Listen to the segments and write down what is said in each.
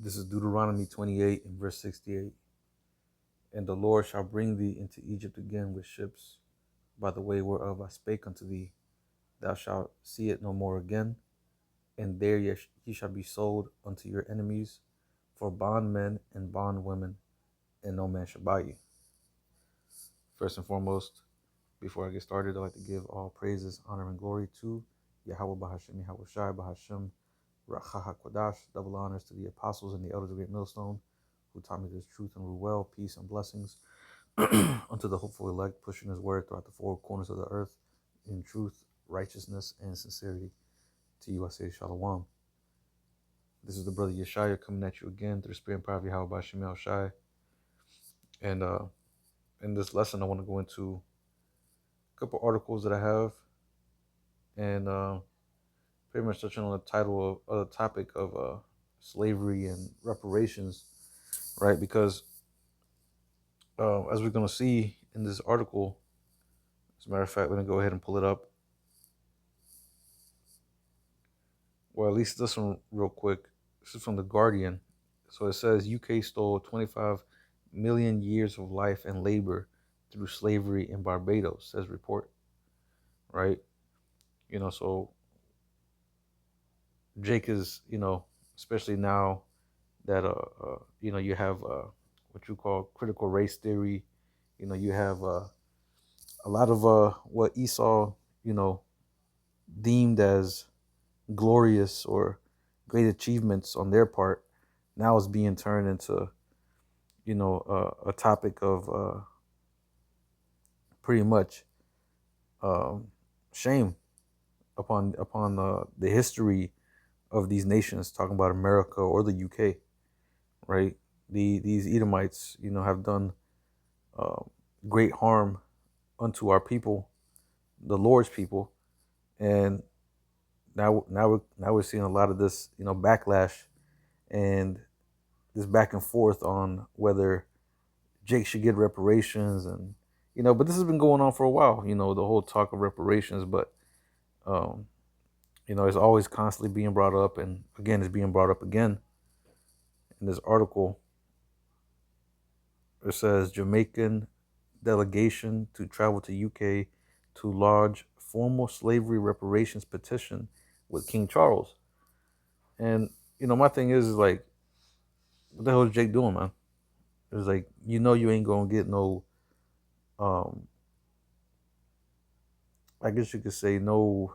This is Deuteronomy 28 and verse 68. And the Lord shall bring thee into Egypt again with ships, by the way whereof I spake unto thee. Thou shalt see it no more again, and there ye shall be sold unto your enemies for bondmen and bondwomen, and no man shall buy you. First and foremost, before I get started, I'd like to give all praises, honor, and glory to Yahweh Bahashem, Yahweh Shai Bahashem, Rachaha Kodash. Double honors to the apostles and the elders of Great Millstone, who taught me this truth and rule well, peace and blessings unto the hopeful elect, pushing his word throughout the four corners of the earth in truth, righteousness, and sincerity. To you I say Shalom. This is the brother Yeshaya coming at you again through the spirit and power of Yahweh Bahashem, Yahweh Shai. And in this lesson, I want to go into a couple articles that I have, and pretty much touching on the title of the topic of slavery and reparations, right? Because as we're going to see in this article, as a matter of fact, let me go ahead and pull it up. Well, at least this one real quick. This is from The Guardian. So it says UK stole 25 million years of life and labor through slavery in Barbados, says report, right? So Jake is, especially now that you have what you call critical race theory. You have a lot of what Esau, deemed as glorious or great achievements on their part, now is being turned into, a topic of pretty much shame upon the history of these nations, talking about America or the UK, right? These Edomites, have done great harm unto our people, the Lord's people, and now we're seeing a lot of this, backlash and this back and forth on whether Jake should get reparations, and but this has been going on for a while, the whole talk of reparations, but um, it's always constantly being brought up, and again, it's being brought up again in this article. It says Jamaican delegation to travel to UK to lodge formal slavery reparations petition with King Charles. And my thing is like, what the hell is Jake doing, man? It's like, you ain't gonna get no, um, I guess you could say no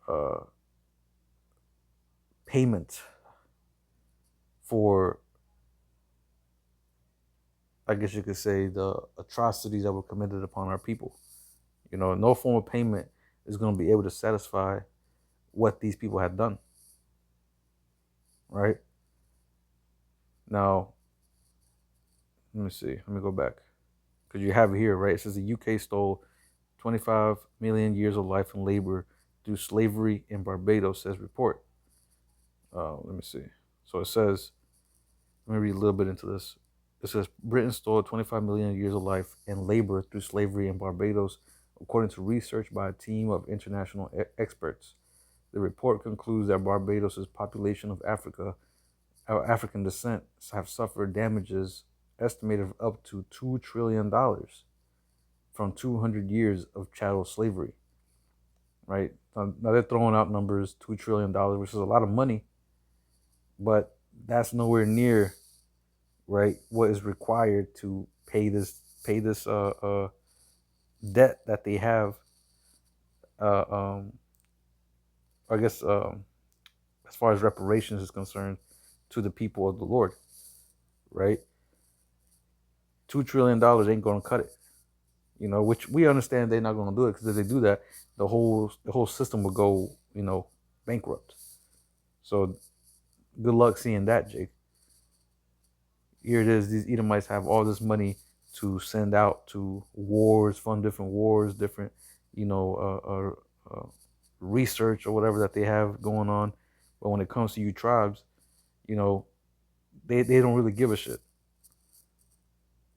uh, payment for, I guess you could say, the atrocities that were committed upon our people. No form of payment is going to be able to satisfy what these people had done. Right? Now, let me see. Let me go back. Because you have it here, right? It says the UK stole 25 million years of life and labor through slavery in Barbados, says report. Let me see. So it says, let me read a little bit into this. It says Britain stole 25 million years of life and labor through slavery in Barbados, according to research by a team of international experts. The report concludes that Barbados' population of African descent have suffered damages estimated of up to $2 trillion from 200 years of chattel slavery. Right? Now they're throwing out numbers, $2 trillion, which is a lot of money, but that's nowhere near, right, what is required to pay this debt that they have. I guess as far as reparations is concerned, to the people of the Lord, right? $2 trillion ain't gonna cut it, which we understand they're not gonna do it, because if they do that, the whole system will go, bankrupt. So good luck seeing that, Jake. Here it is. These Edomites have all this money to send out to wars, fund different wars, different, research or whatever that they have going on. But when it comes to you tribes, they don't really give a shit.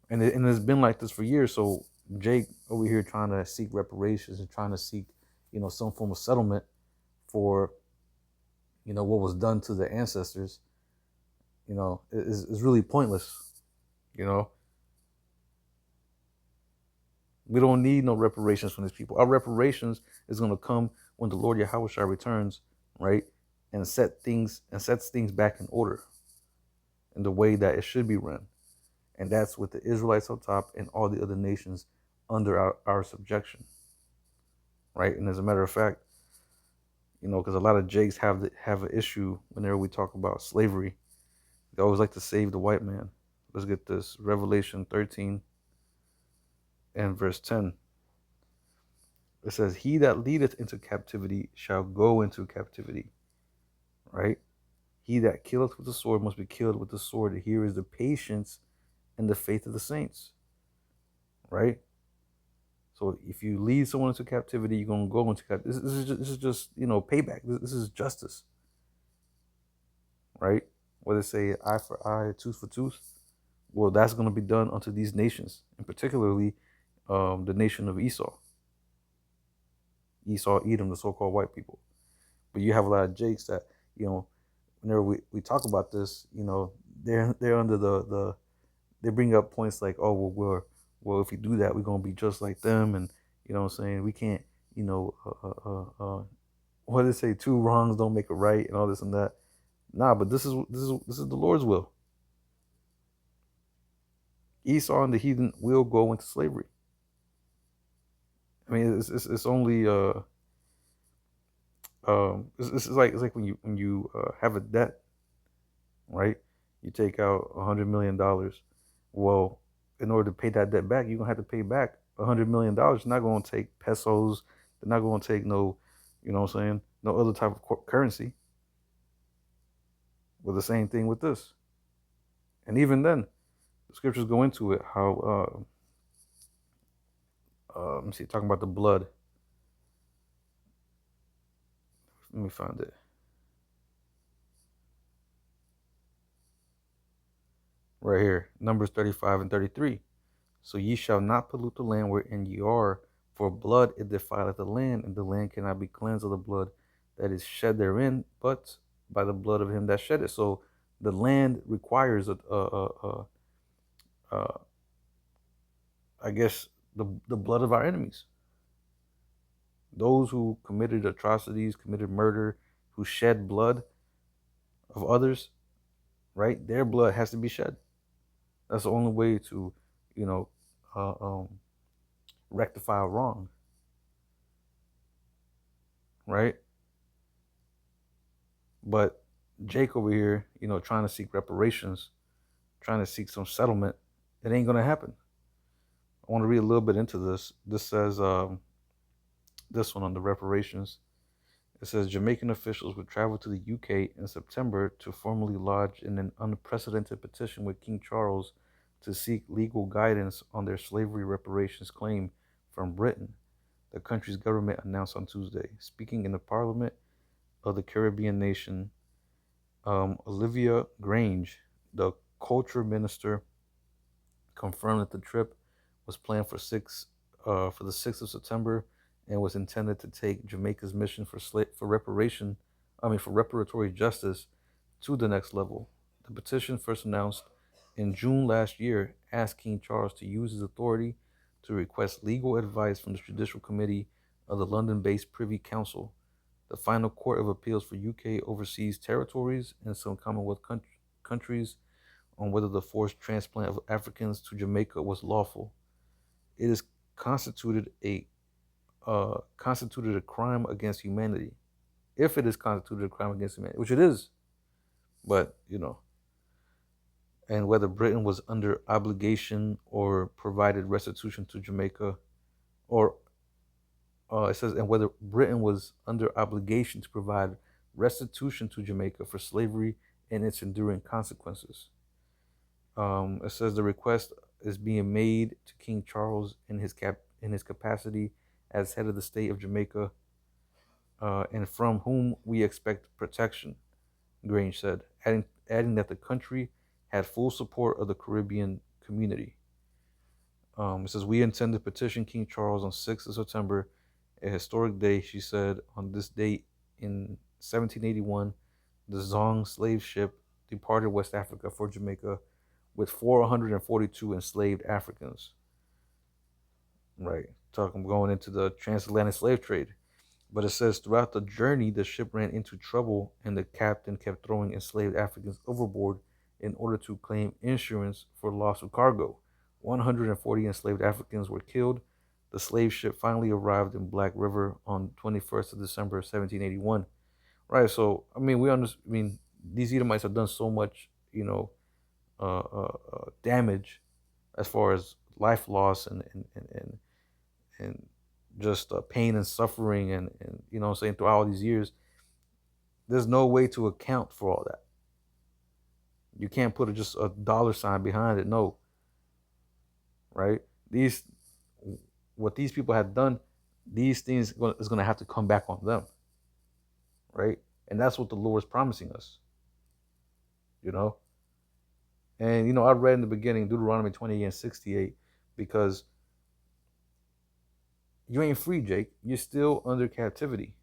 And it's been like this for years. So Jake over here trying to seek reparations and trying to seek, some form of settlement for, what was done to the ancestors. is really pointless. You know, we don't need no reparations from these people. Our reparations is going to come when the Lord Yahushua returns, right, and sets things back in order in the way that it should be run, and that's with the Israelites on top and all the other nations under our subjection, right? And as a matter of fact, because a lot of Jakes have an issue whenever we talk about slavery. They always like to save the white man. Let's get this. Revelation 13 and verse 10. It says, "He that leadeth into captivity shall go into captivity." Right? "He that killeth with the sword must be killed with the sword. Here is the patience and the faith of the saints." Right? So if you lead someone into captivity, you're going to go into captivity. This is just payback. This is justice. Right? Whether they say eye for eye, tooth for tooth, well, that's going to be done unto these nations, and particularly the nation of Esau, Edom, the so-called white people. But you have a lot of Jakes that, whenever we talk about this, they're under they bring up points like, oh, if we do that, we're going to be just like them. And, what I'm saying? We can't, what do they say? Two wrongs don't make a right and all this and that. Nah, but this is the Lord's will. Esau and the heathen will go into slavery. I mean, it's only it's like when you have a debt, right? You take out $100 million. Well, in order to pay that debt back, you're gonna have to pay back $100 million. You're not gonna take pesos. They're not gonna take no, what I'm saying, no other type of currency. Well, the same thing with this. And even then, the scriptures go into it how let me see, talking about the blood. Let me find it. Right here, Numbers 35 and 33. "So ye shall not pollute the land wherein ye are, for blood it defileth the land, and the land cannot be cleansed of the blood that is shed therein, but by the blood of him that shed it." So the land requires I guess, the blood of our enemies, those who committed atrocities, committed murder, who shed blood of others. Right, their blood has to be shed. That's the only way to, uh, um, rectify a wrong. Right. But Jake over here, trying to seek reparations, trying to seek some settlement, it ain't gonna happen. I want to read a little bit into this. This says, this one on the reparations. It says Jamaican officials would travel to the UK in September to formally lodge in an unprecedented petition with King Charles to seek legal guidance on their slavery reparations claim from Britain, the country's government announced on Tuesday. Speaking in the Parliament of the Caribbean nation, Olivia Grange, the culture minister, confirmed that the trip was planned for the 6th of September and was intended to take Jamaica's mission for reparatory justice to the next level. The petition, first announced in June last year, asked King Charles to use his authority to request legal advice from the Judicial Committee of the London-based Privy Council, the final court of appeals for UK overseas territories and some Commonwealth countries, on whether the forced transplant of Africans to Jamaica was lawful. It is constituted a crime against humanity. If it is constituted a crime against humanity, which it is, but and whether Britain was under obligation or provided restitution to Jamaica, or it says, and whether Britain was under obligation to provide restitution to Jamaica for slavery and its enduring consequences. It says the request is being made to King Charles in his capacity as head of the state of Jamaica, and from whom we expect protection, Grange said, adding that the country had full support of the Caribbean community. It says, "We intend to petition King Charles on 6th of September, a historic day," she said. "On this date in 1781, the Zong slave ship, departed West Africa for Jamaica with 442 enslaved Africans. Right, talking going into the transatlantic slave trade. But it says throughout the journey, the ship ran into trouble, and the captain kept throwing enslaved Africans overboard in order to claim insurance for loss of cargo. 140 enslaved Africans were killed. The slave ship finally arrived in Black River on 21st of December 1781. Right. So I mean, I mean, these Edomites have done so much, damage as far as life loss and just pain and suffering and you know what I'm saying, throughout all these years. There's no way to account for all that. You can't put just a dollar sign behind it. No. Right. These What these people have done, these things is going to have to come back on them. Right. And that's what the Lord is promising us. you know and I read in the beginning Deuteronomy 28 and 68, because you ain't free, Jake. You're still under captivity.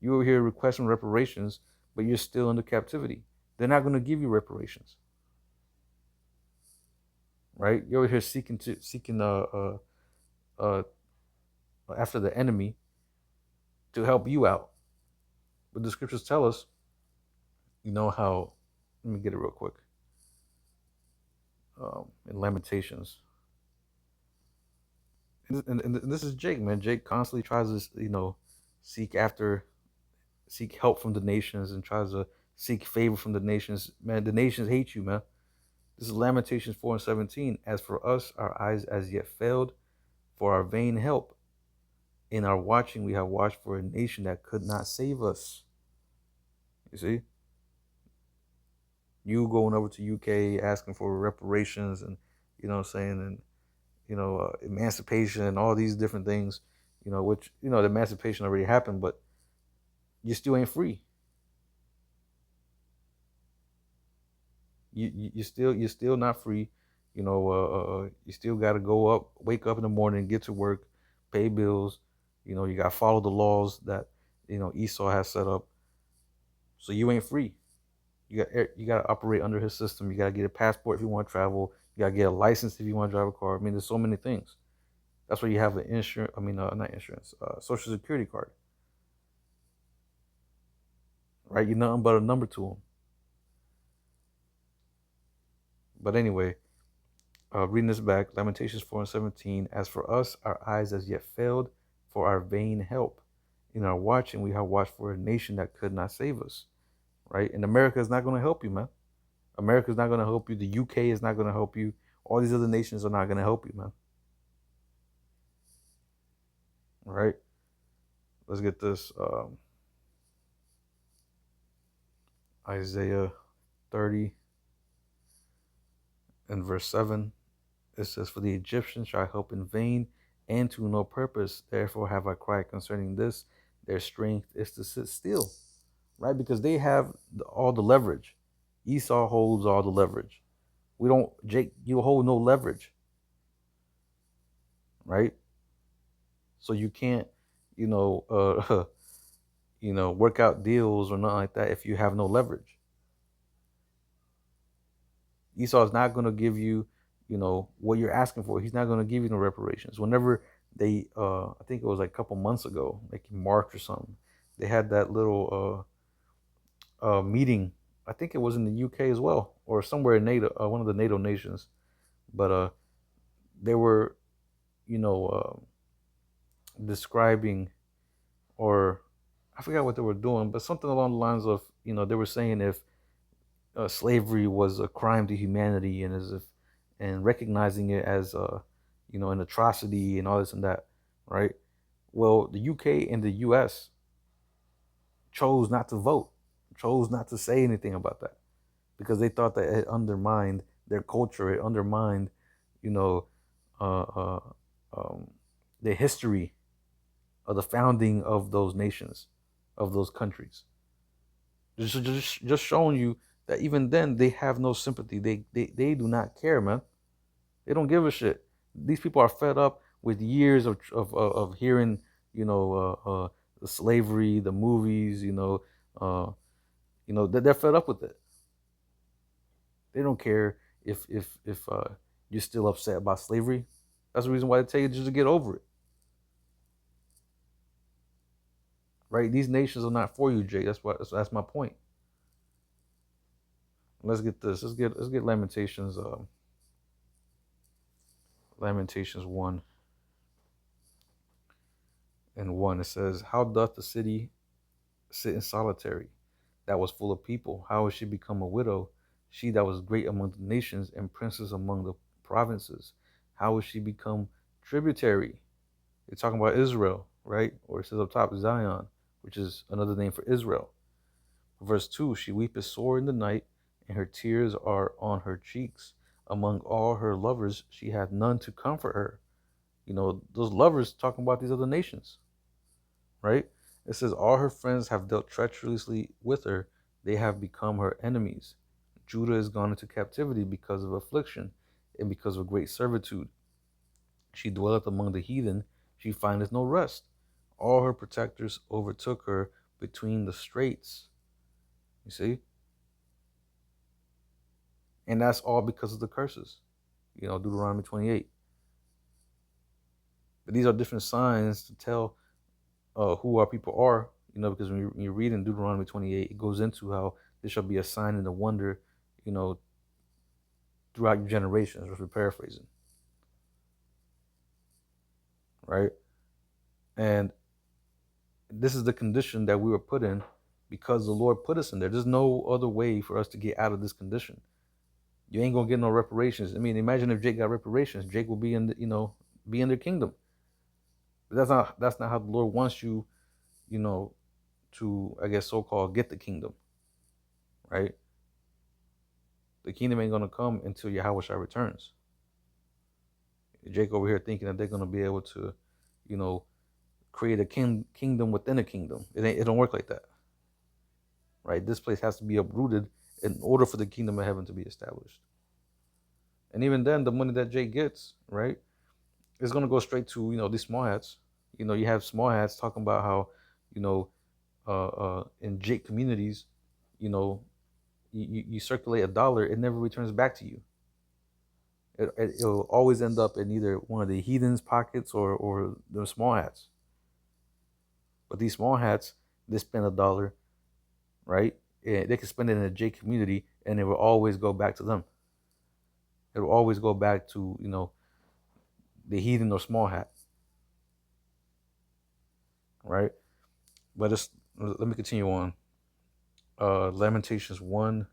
You over here requesting reparations, but you're still under captivity. They're not going to give you reparations, right? You're over here seeking uh after the enemy to help you out. But the scriptures tell us, how. Let me get it real quick. In Lamentations, and this is Jake, man. Jake constantly tries to, seek after, seek help from the nations and tries to seek favor from the nations. Man, the nations hate you, man. This is Lamentations 4 and 17. As for us, our eyes as yet failed for our vain help. In our watching, we have watched for a nation that could not save us. You see? You going over to UK asking for reparations and, and, emancipation and all these different things, which, the emancipation already happened, but you still ain't free. You're still not free. You still got to wake up in the morning, get to work, pay bills. You got to follow the laws that, Esau has set up. So you ain't free. You got to operate under his system. You got to get a passport if you want to travel. You got to get a license if you want to drive a car. I mean, there's so many things. That's why you have an insurance. I mean, not insurance. Social Security card. Right? You're nothing but a number to them. But anyway, reading this back, Lamentations 4 and 17. As for us, our eyes as yet failed for our vain help. In our watching, we have watched for a nation that could not save us. Right? And America is not going to help you, man. America is not going to help you. The UK is not going to help you. All these other nations are not going to help you, man. All right? Let's get this. Isaiah 30 and verse 7. It says, for the Egyptians shall I help in vain and to no purpose. Therefore have I cried concerning this. Their strength is to sit still. Right? Because they have all the leverage. Esau holds all the leverage. Jake, you hold no leverage. Right? So you can't, work out deals or nothing like that if you have no leverage. Esau is not going to give you, what you're asking for. He's not going to give you no reparations. Whenever they, I think it was like a couple months ago, like in March or something, they had that little meeting. I think it was in the UK as well, or somewhere in NATO, one of the NATO nations. But they were, describing, or I forgot what they were doing, but something along the lines of, they were saying if slavery was a crime to humanity, and recognizing it as an atrocity and all this and that, right? Well, the UK and the US chose not to vote, chose not to say anything about that, because they thought that it undermined their culture, it undermined, uh, uh, the history of the founding of those nations, of those countries. Just showing you that even then they have no sympathy. They do not care, man. They don't give a shit. These people are fed up with years of hearing, the slavery, the movies, they're fed up with it. They don't care if you're still upset about slavery. That's the reason why they tell you just to get over it, right? These nations are not for you, Jay. That's my point. Let's get this. Let's get Lamentations. Lamentations 1:1. It says, "How doth the city sit in solitary, that was full of people? How is she become a widow, she that was great among the nations and princess among the provinces? How is she become tributary?" They're talking about Israel, right? Or it says up top, Zion, which is another name for Israel. Verse 2, "She weepeth sore in the night, and her tears are on her cheeks. Among all her lovers, she hath none to comfort her." Those lovers talking about these other nations, right? It says, "All her friends have dealt treacherously with her. They have become her enemies. Judah is gone into captivity because of affliction and because of great servitude. She dwelleth among the heathen. She findeth no rest. All her protectors overtook her between the straits." You see? And that's all because of the curses. Deuteronomy 28. But these are different signs to tell who our people are, because when you read in Deuteronomy 28, it goes into how this shall be a sign and a wonder, you know, throughout your generations, if we're paraphrasing, right? And this is the condition that we were put in because the Lord put us in there. There's no other way for us to get out of this condition. You ain't gonna get no reparations. I mean, imagine if Jake got reparations. Jake will be be in their kingdom. But that's not how the Lord wants you, you know, to, I guess, so-called get the kingdom, right? The kingdom ain't gonna come until Yahweh returns. Jake over here thinking that they're gonna be able to, you know, create a kingdom within a kingdom. It don't work like that, right? This place has to be uprooted in order for the kingdom of heaven to be established. And even then, the money that Jake gets, right, is gonna go straight to these small hats. You have small hats talking about how, you know, in Jake communities, you know, you circulate $1, it never returns back to you. It'll always end up in either one of the heathens' pockets or the small hats. But these small hats, they spend $1, right? And they can spend it in a J community, and it will always go back to them. It will always go back to the heathen or small hat, right? But let me continue on. Lamentations 1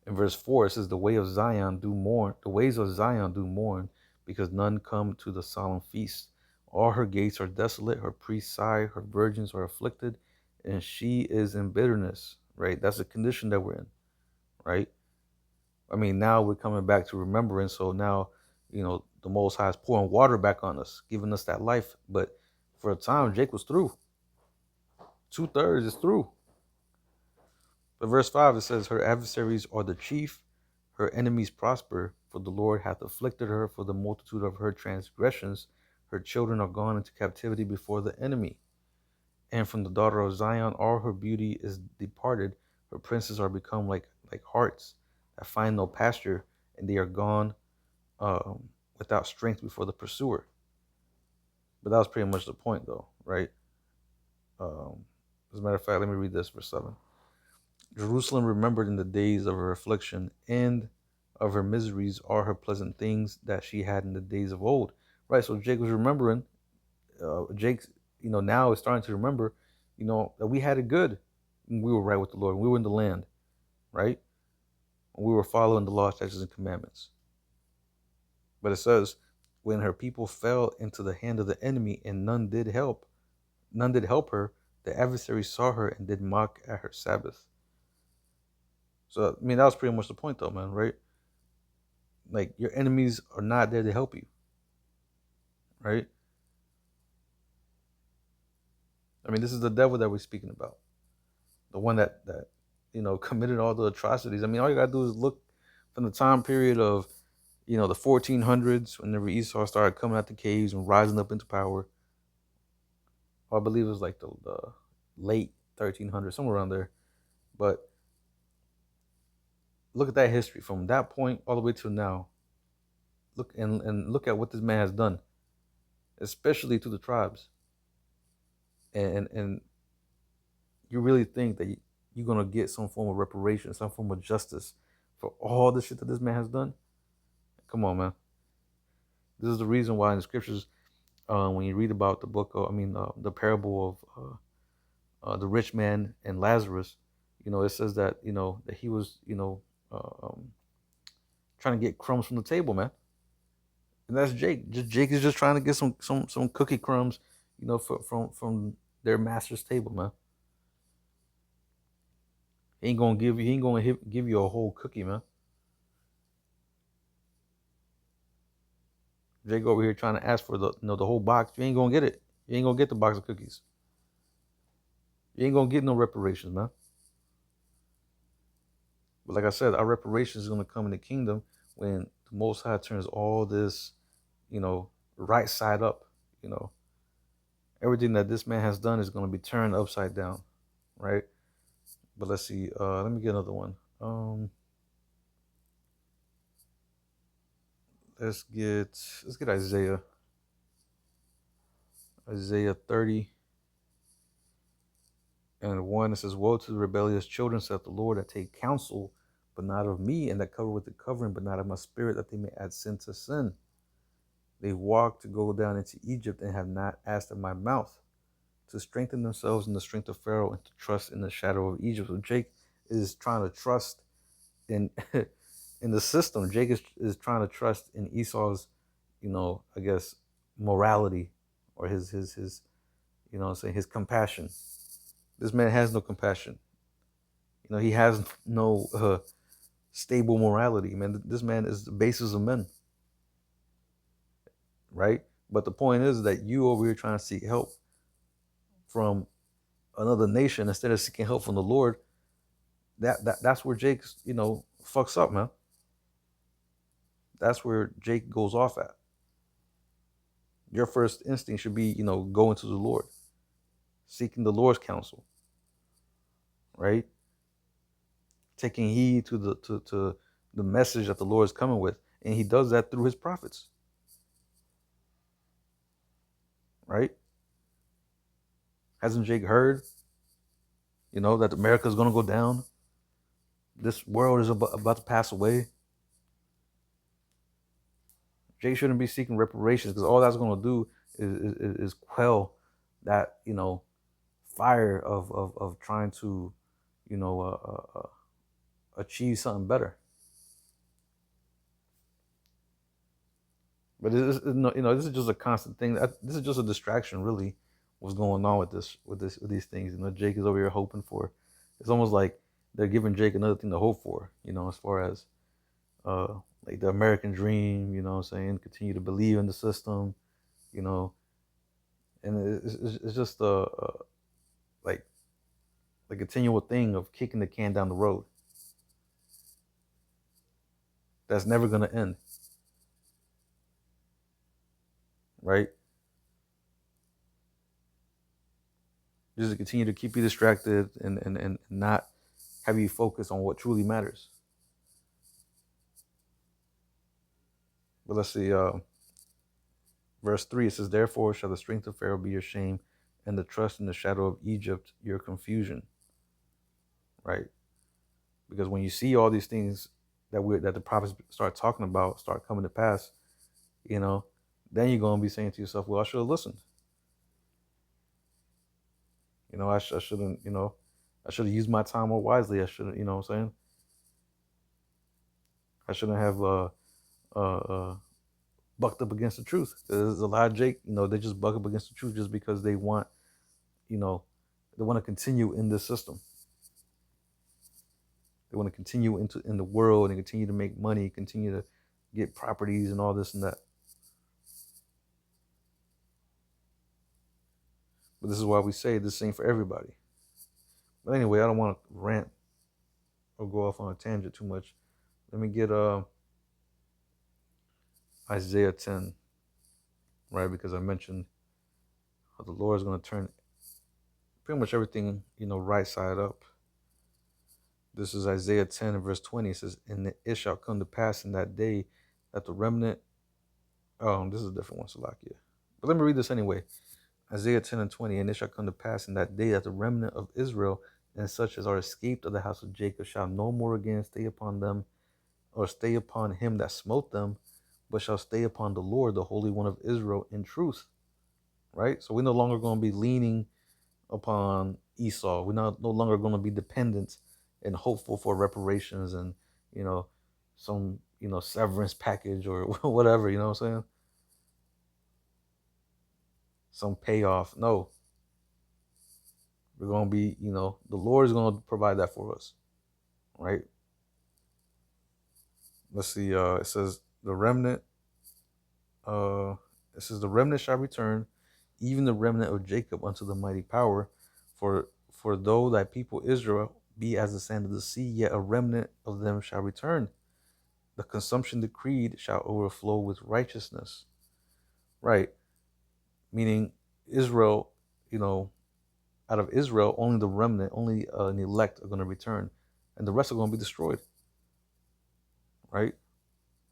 and verse 4, it says, "The way of Zion do mourn. The ways of Zion do mourn, because none come to the solemn feast. All her gates are desolate. Her priests sigh. Her virgins are afflicted, and she is in bitterness." Right? That's the condition that we're in, right? I mean, now we're coming back to remembrance. So now, the Most High is pouring water back on us, giving us that life. But for a time, Jake was through. 2/3 is through. But verse 5, it says, "Her adversaries are the chief, her enemies prosper, for the Lord hath afflicted her for the multitude of her transgressions. Her children are gone into captivity before the enemy. And from the daughter of Zion all her beauty is departed. Her princes are become like harts that find no pasture, and they are gone without strength before the pursuer." But that was pretty much the point, though, right? As a matter of fact, let me read this, verse 7. "Jerusalem remembered in the days of her affliction and of her miseries all her pleasant things that she had in the days of old." Right, so Jake was remembering. Jake's, now is starting to remember, that we had it good when we were right with the Lord. We were in the land, right? We were following the law, statutes, and commandments. But it says, "When her people fell into the hand of the enemy, and none did help her, the adversaries saw her and did mock at her Sabbath." So, I mean, that was pretty much the point, though, man, right? Like, your enemies are not there to help you, right? I mean, this is the devil that we're speaking about, the one that committed all the atrocities. I mean, all you gotta do is look from the time period of the 1400s, whenever Esau started coming out the caves and rising up into power. Or I believe it was like the late 1300s, somewhere around there. But Look at that history from that point all the way to now. And look at what this man has done, especially to the tribes. And you really think that you're gonna get some form of reparation, some form of justice for all the shit that this man has done? Come on, man. This is the reason why in the scriptures, when you read about the book, the parable of the rich man and Lazarus, it says that that he was trying to get crumbs from the table, man. And that's Jake. Just Jake is just trying to get some cookie crumbs, from their master's table, man. He ain't gonna give you a whole cookie, man. Jake over here trying to ask for the whole box. You ain't gonna get it. You ain't gonna get the box of cookies. You ain't gonna get no reparations, man. But like I said, our reparations is gonna come in the kingdom when the Most High turns all this, right side up. You know, everything that this man has done is gonna be turned upside down, right? But let's see. Let me get another one. Let's get Isaiah 30 and 1. It says, "Woe to the rebellious children, saith the Lord, that take counsel, but not of me, and that cover with the covering, but not of my spirit, that they may add sin to sin. They walk to go down into Egypt, and have not asked of my mouth, to strengthen themselves in the strength of Pharaoh, and to trust in the shadow of Egypt." So Jake is trying to trust in in the system. Jake is trying to trust in Esau's, I guess, morality, or his his compassion. This man has no compassion. He has no stable morality, man. This man is the basis of men, right? But the point is that you over here trying to seek help from another nation instead of seeking help from the Lord. That's where Jake, fucks up, man. That's where Jake goes off at. Your first instinct should be, going to the Lord, seeking the Lord's counsel, right? Taking heed to the message that the Lord is coming with, and He does that through His prophets, right? Hasn't Jake heard, that America is going to go down? This world is about to pass away. Jake shouldn't be seeking reparations, because all that's going to do is quell that, fire of trying to, achieve something better. But this is just a constant thing. This is just a distraction, really. What's going on with these things? Jake is over here hoping for. It's almost like they're giving Jake another thing to hope for. As far as like the American dream. What I'm saying, continue to believe in the system. And it's just like the continual thing of kicking the can down the road. That's never gonna end, right? Just to continue to keep you distracted and not have you focus on what truly matters. But let's see, verse 3, it says, "Therefore shall the strength of Pharaoh be your shame, and the trust in the shadow of Egypt your confusion." Right? Because when you see all these things that the prophets start talking about start coming to pass, then you're gonna be saying to yourself, "Well, I should have listened. I shouldn't. I should have used my time more wisely. I shouldn't. What I'm saying? I shouldn't have bucked up against the truth." There's a lot of Jake. They just buck up against the truth just because they want, they want to continue in this system. They want to continue in the world and continue to make money, continue to get properties and all this and that. But this is why we say this ain't for everybody. But anyway, I don't want to rant or go off on a tangent too much. Let me get Isaiah 10, right? Because I mentioned how the Lord is going to turn pretty much everything, right side up. This is Isaiah 10 and verse 20. It says, and it shall come to pass in that day that the remnant, this is a different one, Salakia. But let me read this anyway. Isaiah 10 and 20, and it shall come to pass in that day that the remnant of Israel and such as are escaped of the house of Jacob shall no more again stay upon them, or stay upon him that smote them, but shall stay upon the Lord, the Holy One of Israel, in truth. Right? So we're no longer going to be leaning upon Esau. We're no longer going to be dependent and hopeful for reparations and, you know, some, severance package or whatever, you know what I'm saying? Some payoff. No. We're going to be, the Lord is going to provide that for us. Right? Let's see. It says the remnant. It says the remnant shall return, even the remnant of Jacob unto the mighty power. For though thy people Israel be as the sand of the sea, yet a remnant of them shall return. The consumption decreed shall overflow with righteousness. Right. Meaning Israel, out of Israel, only the remnant, only an elect are going to return. And the rest are going to be destroyed. Right.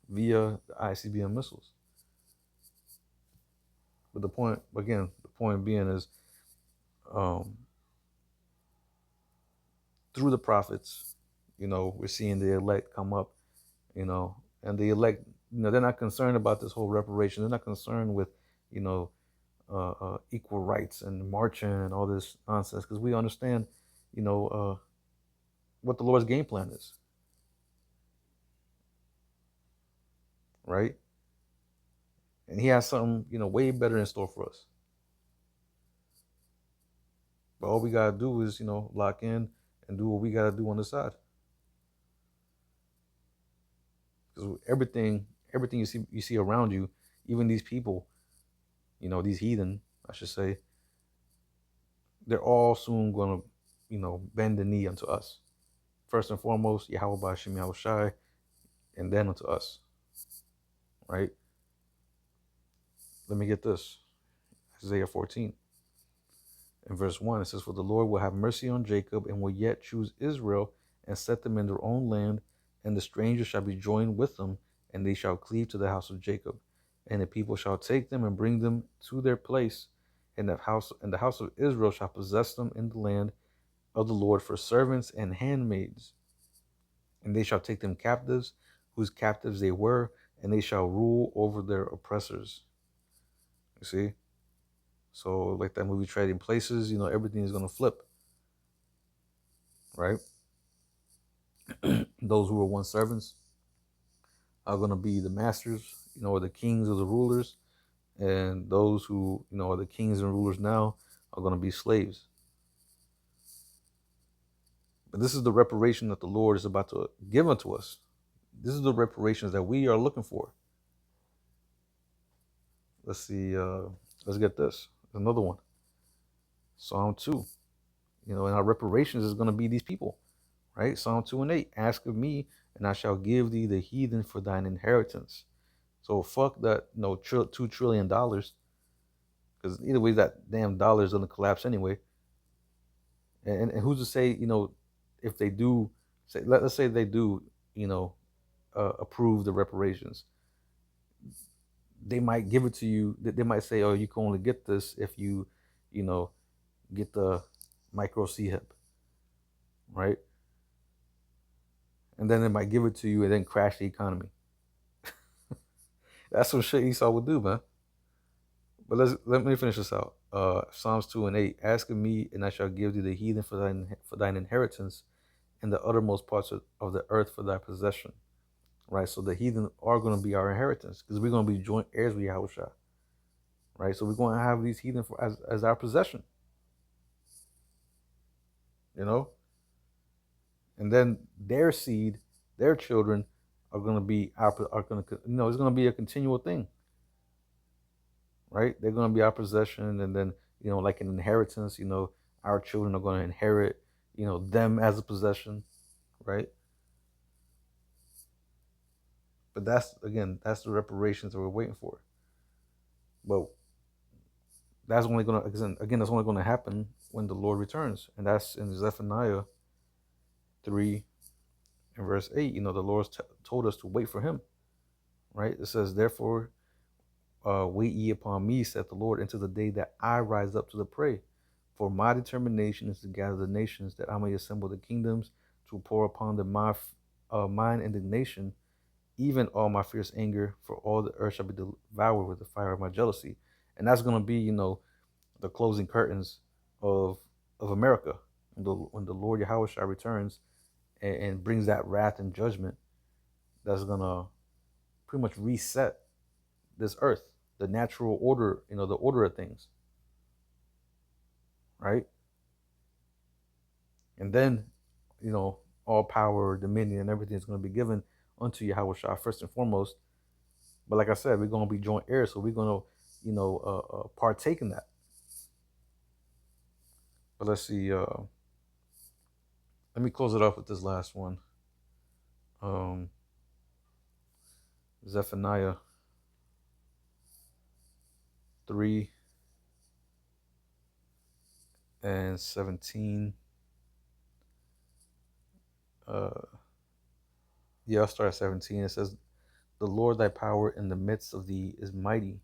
Via the ICBM missiles. But the point being is, through the prophets, we're seeing the elect come up, and the elect, they're not concerned about this whole reparation. They're not concerned with, equal rights and marching and all this nonsense, because we understand, what the Lord's game plan is, right? And He has something, way better in store for us. But all we gotta do is, lock in and do what we gotta do on the side. Because everything you see around you, even these people, these heathen, I should say, they're all soon gonna, bend the knee unto us. First and foremost, Yahweh Ba'ashem Yahweh Shai, and then unto us. Right? Let me get this. Isaiah 14. In verse 1, it says, for the Lord will have mercy on Jacob and will yet choose Israel and set them in their own land, and the stranger shall be joined with them, and they shall cleave to the house of Jacob. And the people shall take them and bring them to their place, and the house of Israel shall possess them in the land of the Lord for servants and handmaids. And they shall take them captives, whose captives they were, and they shall rule over their oppressors. You see? So like that movie Trading Places, everything is going to flip. Right? Those who were once servants are going to be the masters, or the kings or the rulers. And those who, are the kings and rulers now are going to be slaves. But this is the reparation that the Lord is about to give unto us. This is the reparations that we are looking for. Let's see. Let's get this. Another one. Psalm 2. And our reparations is going to be these people. Right? Psalm 2 and 8. Ask of me, and I shall give thee the heathen for thine inheritance. So fuck that, $2 trillion. Because either way, that damn dollar is going to collapse anyway. And who's to say, if they do, let's say they do, approve the reparations, they might give it to you. They might say, oh, you can only get this if you, get the micro CHIP, right? And then they might give it to you and then crash the economy. That's some shit Esau would do, man. But let me finish this out. Psalms 2 and 8. Ask of me, and I shall give thee the heathen for thine inheritance, and the uttermost parts of the earth for thy possession. Right? So the heathen are going to be our inheritance, because we're going to be joint heirs with Yahushua. Right? So we're going to have these heathen as our possession. And then their seed, their children are going to be it's going to be a continual thing. Right? They're going to be our possession, and then, like an inheritance, our children are going to inherit, them as a possession, right? But that's the reparations that we're waiting for. But that's only going to, that's only going to happen when the Lord returns. And that's in Zephaniah 3, In verse 8, the Lord told us to wait for him, right? It says, therefore, wait ye upon me, saith the Lord, until the day that I rise up to the prey. For my determination is to gather the nations, that I may assemble the kingdoms, to pour upon them mine indignation, even all my fierce anger, for all the earth shall be devoured with the fire of my jealousy. And that's going to be, the closing curtains of America. When the Lord Yahweh Shai returns and brings that wrath and judgment, that's going to pretty much reset this earth, the natural order, the order of things, right? And then, all power, dominion, and everything is going to be given unto Yahweh Shai first and foremost. But like I said, we're going to be joint heirs, so we're going to, partake in that. But let's see. Let me close it off with this last one. Zephaniah 3:17. I'll start at 17. It says, the Lord thy power in the midst of thee is mighty.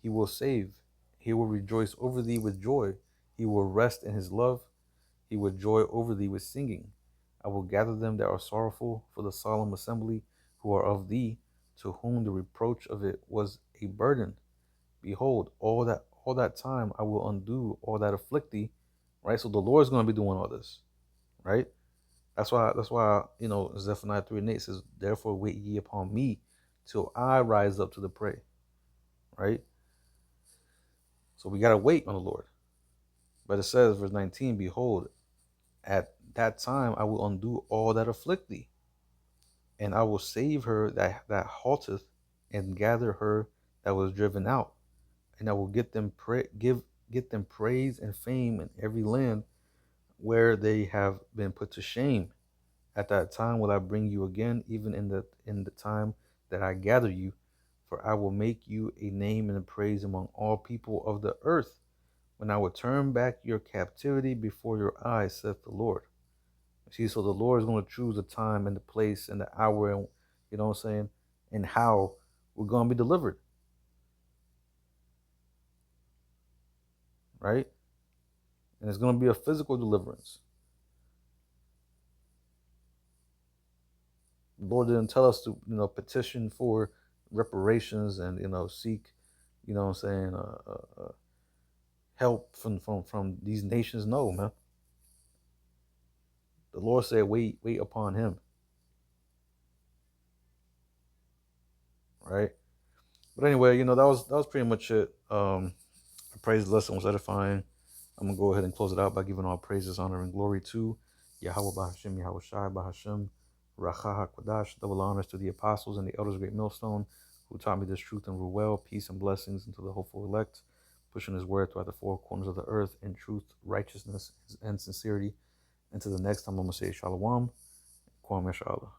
He will save. He will rejoice over thee with joy. He will rest in his love. He will joy over thee with singing. I will gather them that are sorrowful for the solemn assembly, who are of thee, to whom the reproach of it was a burden. Behold, all that time I will undo all that afflict thee. Right? So the Lord is going to be doing all this. Right? That's why Zephaniah 3:8 says, therefore wait ye upon me till I rise up to the prey. Right? So we gotta wait on the Lord. But it says, verse 19, behold, at that time I will undo all that afflict thee, and I will save her that halteth, and gather her that was driven out, and I will get them praise and fame in every land where they have been put to shame. At that time will I bring you again, even in the time that I gather you, for I will make you a name and a praise among all people of the earth, when I will turn back your captivity before your eyes, saith the Lord. See, so the Lord is going to choose the time and the place and the hour, and you know what I'm saying, and how we're going to be delivered, right? And it's going to be a physical deliverance. The Lord didn't tell us to, petition for reparations and, seek, what I'm saying, help from these nations. No, man. The Lord said, wait upon him. Right? But anyway, that was pretty much it. The praise lesson was edifying. I'm gonna go ahead and close it out by giving all praises, honor, and glory to Yahweh Bahashem, Yahweh Shai Bahashem, Racha HaKodash. Double honors to the apostles and the elders of Great Millstone, who taught me this truth and rule well. Peace and blessings into the hopeful elect, pushing his word throughout the four corners of the earth in truth, righteousness, and sincerity. Until the next time, I'm gonna say Shalom, Kwam Yashala.